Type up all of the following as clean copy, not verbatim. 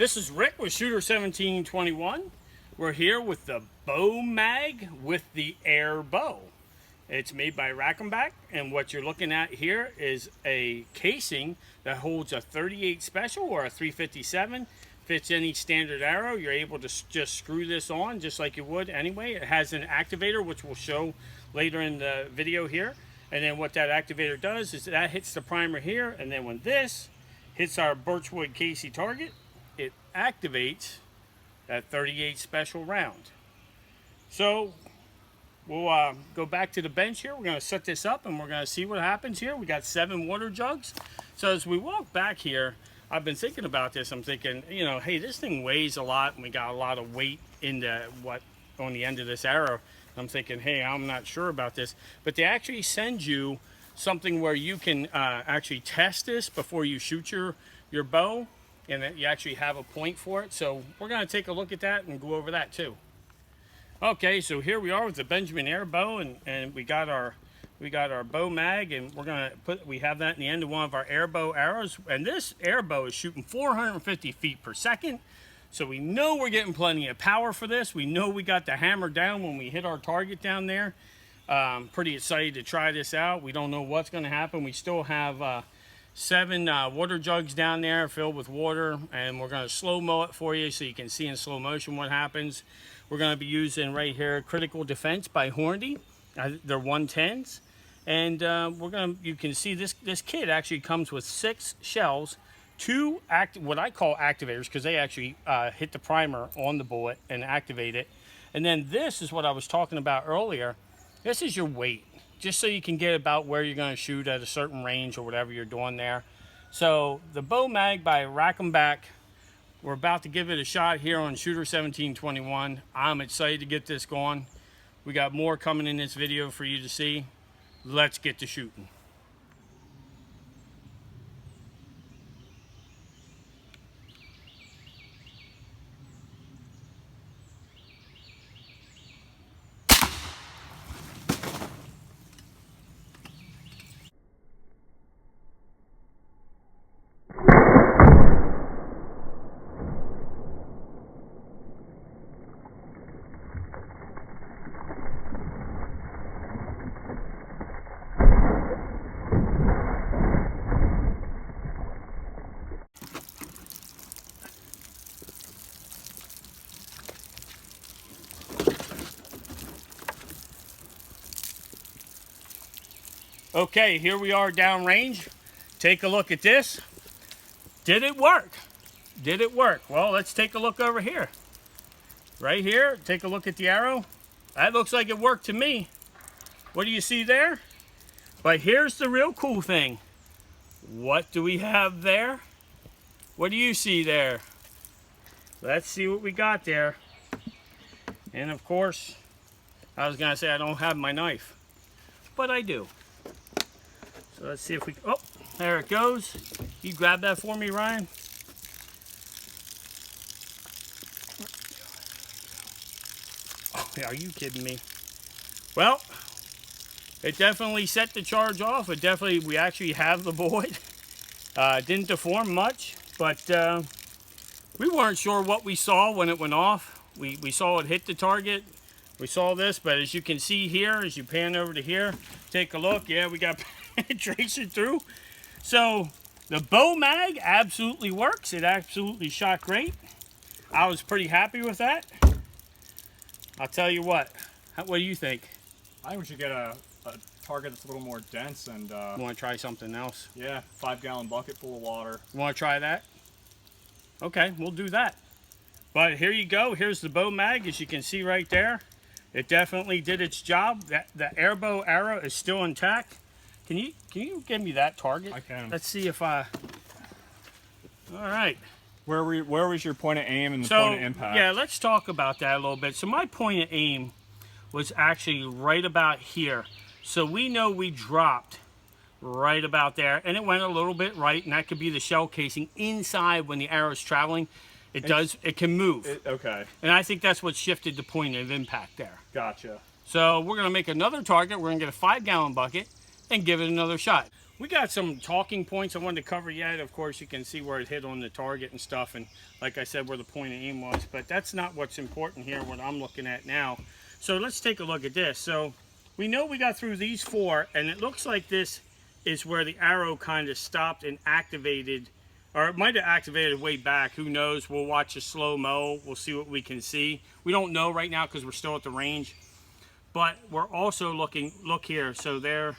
This is Rick with Shooter 1721. We're here with the bow mag with the Airbow. It's made by Rac-Em-Bac, and what you're looking at here is a casing that holds a 38 special or a 357. Fits any standard arrow. You're able to just screw this on just like you would anyway. It has an activator, which we'll show later in the video here. And then what that activator does is that hits the primer here, and then when this hits our birchwood Casey target, it activates that 38 special round. So we'll go back to the bench here. We're going to set this up and we're going to see what happens here. We got 7 water jugs. So as we walk back here, I've been thinking about this. I'm thinking, you know, hey, this thing weighs a lot and we got a lot of weight into what on the end of this arrow. I'm thinking, hey, I'm not sure about this. But they actually send you something where you can actually test this before you shoot your bow, and that you actually have a point for it. So we're going to take a look at that and go over that too. Okay, so here we are with the Benjamin Airbow, and we got our bow mag, and we have that in the end of one of our Airbow arrows. And this Airbow is shooting 450 feet per second. So we know we're getting plenty of power for this. We know we got the hammer down when we hit our target down there. Pretty excited to try this out. We don't know what's going to happen. We still have 7 water jugs down there filled with water, and we're going to slow-mo it for you so you can see in slow motion what happens. We're going to be using right here Critical Defense by Hornady. They're 110s, and you can see this kit actually comes with 6 shells, 2 what I call activators, because they actually hit the primer on the bullet and activate it. And then this is what I was talking about earlier. This is your weight, just so you can get about where you're going to shoot at a certain range or whatever you're doing there. So the bow mag by Rac-Em-Bac, we're about to give it a shot here on Shooter 1721. I'm excited to get this going. We got more coming in this video for you to see. Let's get to shooting. Okay, here we are downrange. Take a look at this. Did it work? Did it work? Well, let's take a look over here. Right here, take a look at the arrow. That looks like it worked to me. What do you see there? But here's the real cool thing. What do we have there? What do you see there? Let's see what we got there. And of course, I was gonna say I don't have my knife, but I do. So let's see if we, oh, there it goes. You grab that for me, Ryan? Oh, are you kidding me? Well, it definitely set the charge off. We actually have the void. Didn't deform much, but we weren't sure what we saw when it went off. We saw it hit the target. We saw this, but as you can see here, as you pan over to here, take a look. Yeah, we got penetration through. So the bow mag absolutely works. It absolutely shot great. I was pretty happy with that. I'll tell you what. What do you think? I think we should get a target that's a little more dense and... You want to try something else? Yeah, 5-gallon bucket full of water. You want to try that? Okay, we'll do that. But here you go. Here's the bow mag, as you can see right there. It definitely did its job. The Airbow arrow is still intact. Can you give me that target? I can. Let's see if I... All right. Where was your point of aim and the point of impact? Yeah, let's talk about that a little bit. So my point of aim was actually right about here. So we know we dropped right about there, and it went a little bit right, and that could be the shell casing inside when the arrow's traveling. It can move. Okay. And I think that's what shifted the point of impact there. Gotcha. So we're going to make another target. We're going to get a 5-gallon bucket and give it another shot. We got some talking points I wanted to cover yet. Of course, you can see where it hit on the target and stuff, and like I said, where the point of aim was. But that's not what's important here, what I'm looking at now. So let's take a look at this. So we know we got through these 4, and it looks like this is where the arrow kind of stopped and activated, or it might have activated way back. Who knows? We'll watch a slow-mo. We'll see what we can see. We don't know right now because we're still at the range. But we're also looking, look here. So there,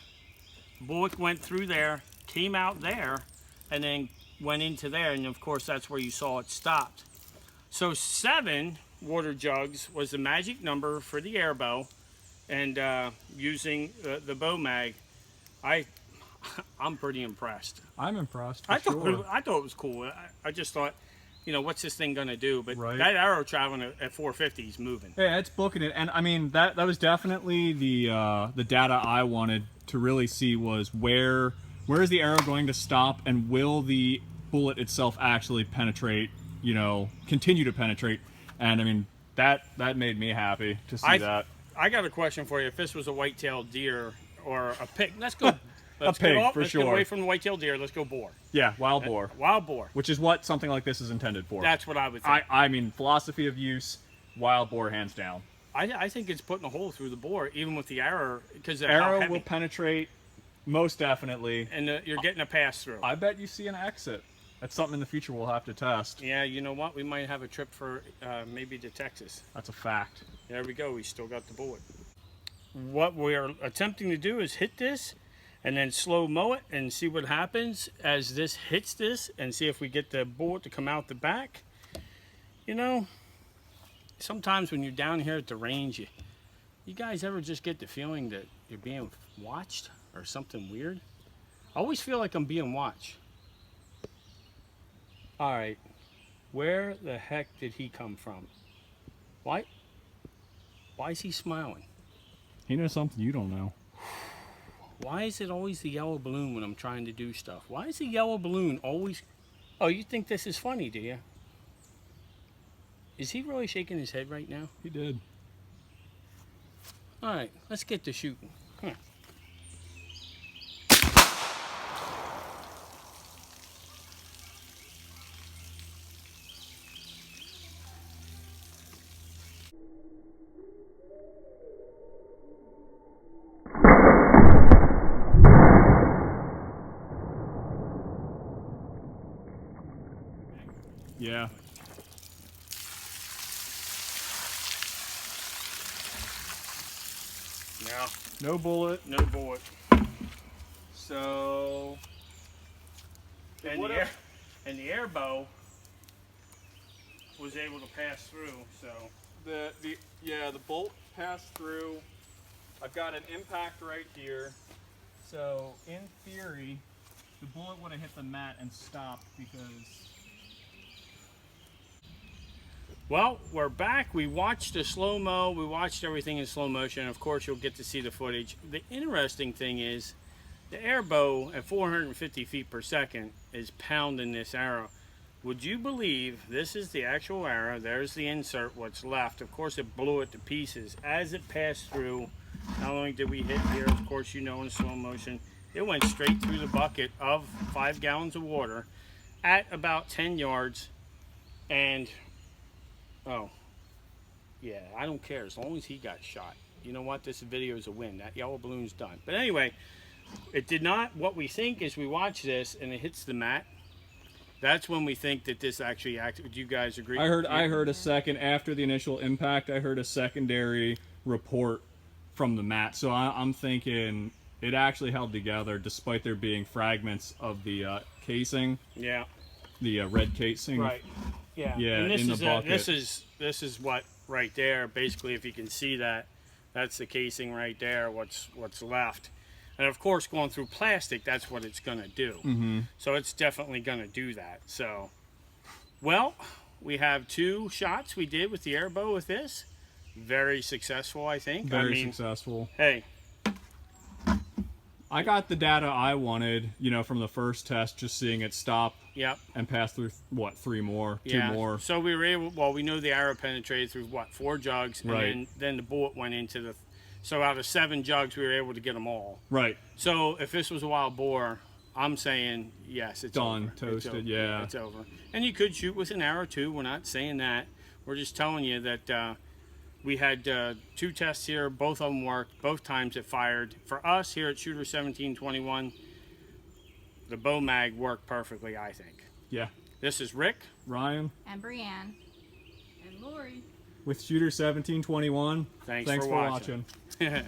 bullet went through there, came out there, and then went into there. And of course, that's where you saw it stopped. So 7 water jugs was the magic number for the Airbow, and using the bow mag. I'm pretty impressed. I'm impressed. I thought it was cool. I just thought, you know, what's this thing gonna do? But right. that arrow traveling at 450 is moving. Yeah, it's booking it, and I mean that was definitely the data I wanted to really see was where is the arrow going to stop, and will the bullet itself actually penetrate? You know, continue to penetrate, and I mean that made me happy to see that. I got a question for you. If this was a white-tailed deer or a pig, let's go. A pig, for let's sure. get away from the white-tailed deer. Let's go boar. Yeah, wild boar. Wild boar. Which is what something like this is intended for. That's what I would think. I mean, philosophy of use, wild boar, hands down. I think it's putting a hole through the boar, even with the arrow, because arrow will penetrate, most definitely. And you're getting a pass-through. I bet you see an exit. That's something in the future we'll have to test. Yeah, you know what? We might have a trip for maybe to Texas. That's a fact. There we go. We still got the bullet. What we are attempting to do is hit this and then slow-mo it and see what happens as this hits this, and see if we get the bullet to come out the back. You know, sometimes when you're down here at the range, you guys ever just get the feeling that you're being watched or something weird? I always feel like I'm being watched. All right, where the heck did he come from? Why is he smiling? He knows something you don't know. Why is it always the yellow balloon when I'm trying to do stuff? Why is the yellow balloon always... Oh, you think this is funny, do you? Is he really shaking his head right now? He did. All right, let's get to shooting. Huh. Yeah. No bullet. No bullet. So. And the Airbow was able to pass through. So The bolt passed through. I've got an impact right here. So in theory, the bullet would have hit the mat and stopped because. Well, we're back. We watched the slow-mo. We watched everything in slow motion. Of course, you'll get to see the footage. The interesting thing is the Airbow at 450 feet per second is pounding this arrow. Would you believe this is the actual arrow? There's the insert, what's left. Of course, it blew it to pieces. As it passed through, not only did we hit here, of course, you know, in slow motion, it went straight through the bucket of 5 gallons of water at about 10 yards. And oh, yeah, I don't care as long as he got shot. You know what? This video is a win. That yellow balloon's done. But anyway, it did not. What we think is we watch this and it hits the mat. That's when we think that this actually acted. Would you guys agree? I heard a second after the initial impact. I heard a secondary report from the mat. So I'm thinking it actually held together despite there being fragments of the casing. Yeah. The red casing. Right. Yeah. Yeah. And this in the is bucket. this is what right there. Basically, if you can see that, that's the casing right there. What's left. And of course, going through plastic, that's what it's going to do. Mm-hmm. So it's definitely going to do that. So, well, we have 2 shots we did with the Airbow with this. Very successful, I think. Very successful. Hey. I got the data I wanted, from the first test, just seeing it stop. Yep. And pass through, 3 more? Yeah. 2 more. So we were able, well, we know the arrow penetrated through, 4 jugs. And right. then the bullet went into the, so out of 7 jugs, we were able to get them all. Right. So if this was a wild boar, I'm saying yes, it's Done, over. It's toasted, over. yeah. It's over. And you could shoot with an arrow too. We're not saying that. We're just telling you that we had 2 tests here. Both of them worked. Both times it fired. For us here at Shooter 1721, the bow mag worked perfectly, I think. Yeah. This is Rick. Ryan And Brienne. And Lori. with Shooter 1721. Thanks Thanks for for watching. watching.